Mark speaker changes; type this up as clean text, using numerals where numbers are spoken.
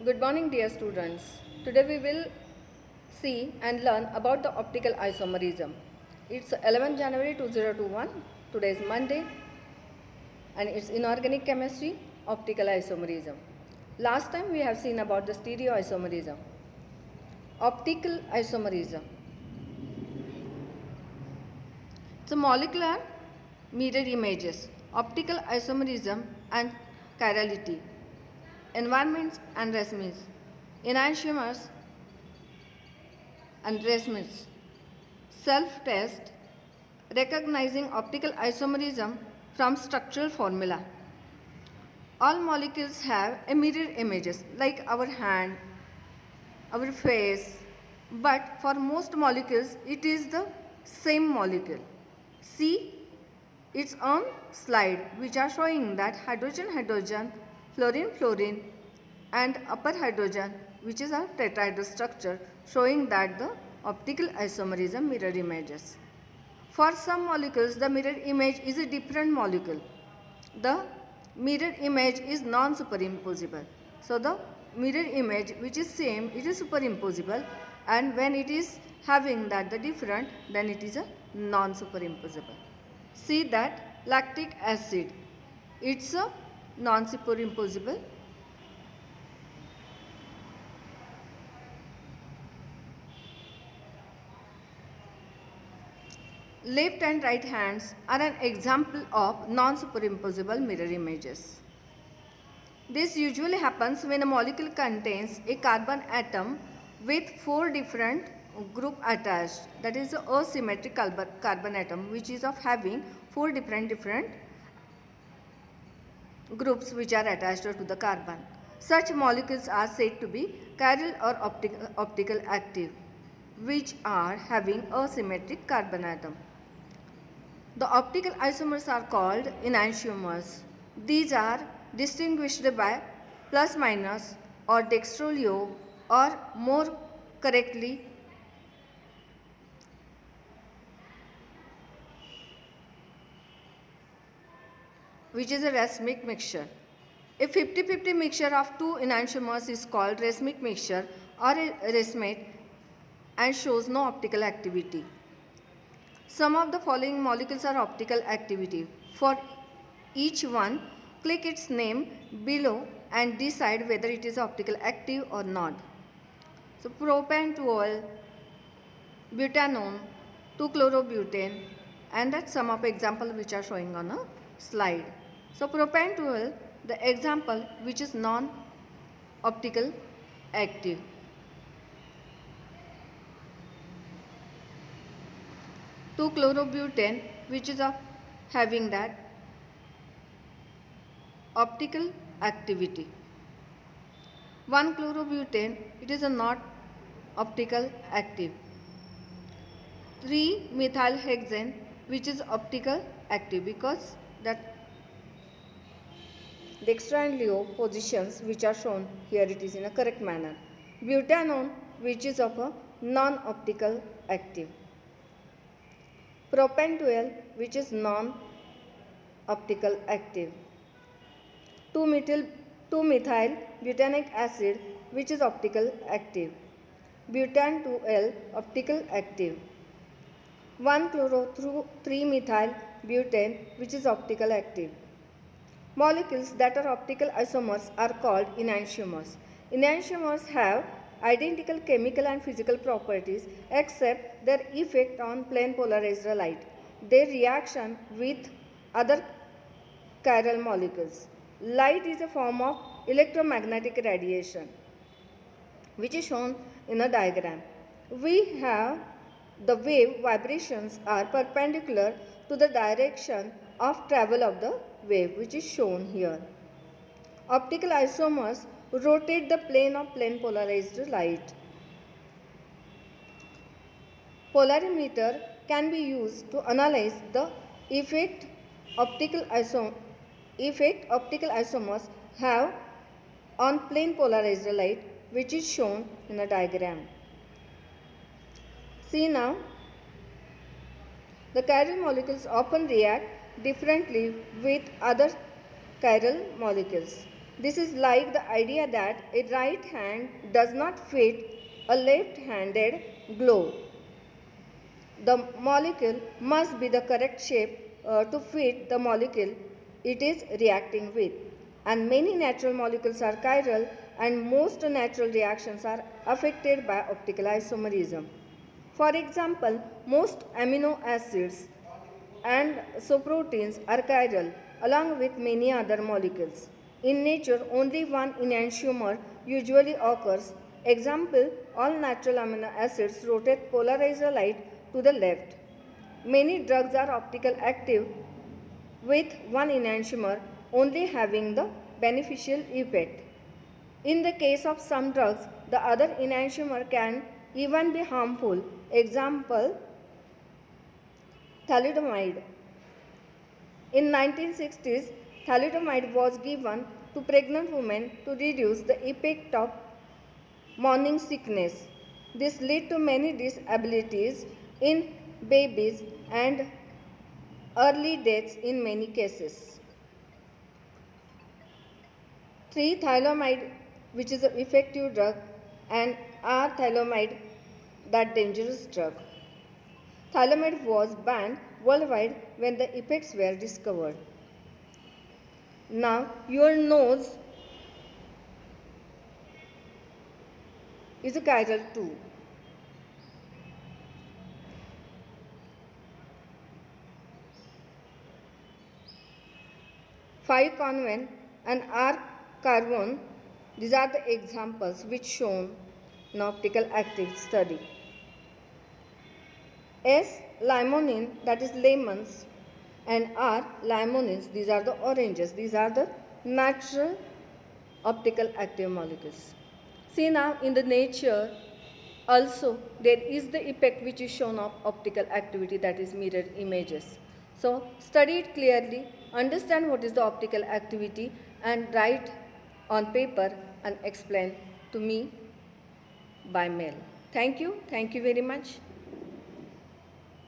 Speaker 1: Good morning, dear students. Today we will see and learn about the optical isomerism. It's 11 January 2021. Today is Monday and it's inorganic chemistry, optical isomerism. Last time we have seen about the stereoisomerism. Optical isomerism. So molecular mirror images, optical isomerism and chirality, environments and resins, enantiomers and resins. Self-test, recognizing optical isomerism from structural formula. All molecules have a mirror images like our hand, our face, but for most molecules it is the same molecule. See its own slide which are showing that hydrogen hydrogen, fluorine fluorine and upper hydrogen which is a tetrahedral structure showing that the optical isomerism mirror images. For some molecules the mirror image is a different molecule. The mirror image is non-superimposable. So the mirror image which is same it is superimposable, and when it is having that the different then it is a non-superimposable. See that lactic acid, it's a non-superimposable. Left and right hands are an example of non-superimposable mirror images. This usually happens when a molecule contains a carbon atom with 4 different group attached. That is, a asymmetric carbon atom which is of having 4 different groups which are attached to the carbon. Such molecules are said to be chiral or optical active, which are having asymmetric carbon atom. The optical isomers are called enantiomers. These are distinguished by plus minus or dextroleo, or more correctly which is a racemic mixture. A 50-50 mixture of two enantiomers is called racemic mixture or a racemate and shows no optical activity. Some of the following molecules are optical activity. For each one, click its name below and decide whether it is optical active or not. So propan-2-ol, butanone, 2-chlorobutane, and that's some of examples which are showing on a slide. So propan-2-ol, the example which is non-optical active. 2-chlorobutane which is of having that optical activity. 1-chlorobutane, it is a not optical active. 3-methylhexane which is optical active because that dextro and leo positions which are shown here it is in a correct manner. Butanone which is of a non-optical active. Propan-2-ol which is non-optical active. 2-methyl butanic acid which is optical active. Butan-2-ol optical active. 1-chloro-3-methyl butane which is optical active. Molecules that are optical isomers are called enantiomers. Enantiomers have identical chemical and physical properties except their effect on plane polarized light, their reaction with other chiral molecules. Light is a form of electromagnetic radiation which is shown in a diagram. We have the wave vibrations are perpendicular to the direction of travel of the wave which is shown here. Optical isomers rotate the plane of plane polarized light. Polarimeter can be used to analyze the effect optical isomers have on plane polarized light which is shown in a diagram. See now, the chiral molecules often react differently with other chiral molecules. This is like the idea that a right hand does not fit a left-handed glove. The molecule must be the correct shape to fit the molecule it is reacting with. And many natural molecules are chiral, and most natural reactions are affected by optical isomerism. For example, most amino acids and so proteins are chiral along with many other molecules. In nature, only one enantiomer usually occurs. Example, all natural amino acids rotate polarizer light to the left. Many drugs are optical active with one enantiomer only having the beneficial effect. In the case of some drugs, the other enantiomer can even be harmful. Example, thalidomide. In 1960s, thalidomide was given to pregnant women to reduce the effect of morning sickness. This led to many disabilities in babies and early deaths in many cases. 3-thiazolamide, which is an effective drug, and R-thiazolamide, that dangerous drug. Thiazolamide was banned worldwide when the effects were discovered. Now, your nose is a chiral too. Phi-convan and R-carbon, these are the examples which shown in optical active study. S-limonene, that is lemons, and R-limonene, these are the oranges. These are the natural optical active molecules. See now in the nature also there is the effect which is shown of optical activity, that is mirror images. So study it clearly, understand what is the optical activity, and write on paper and explain to me by mail. Thank you very much.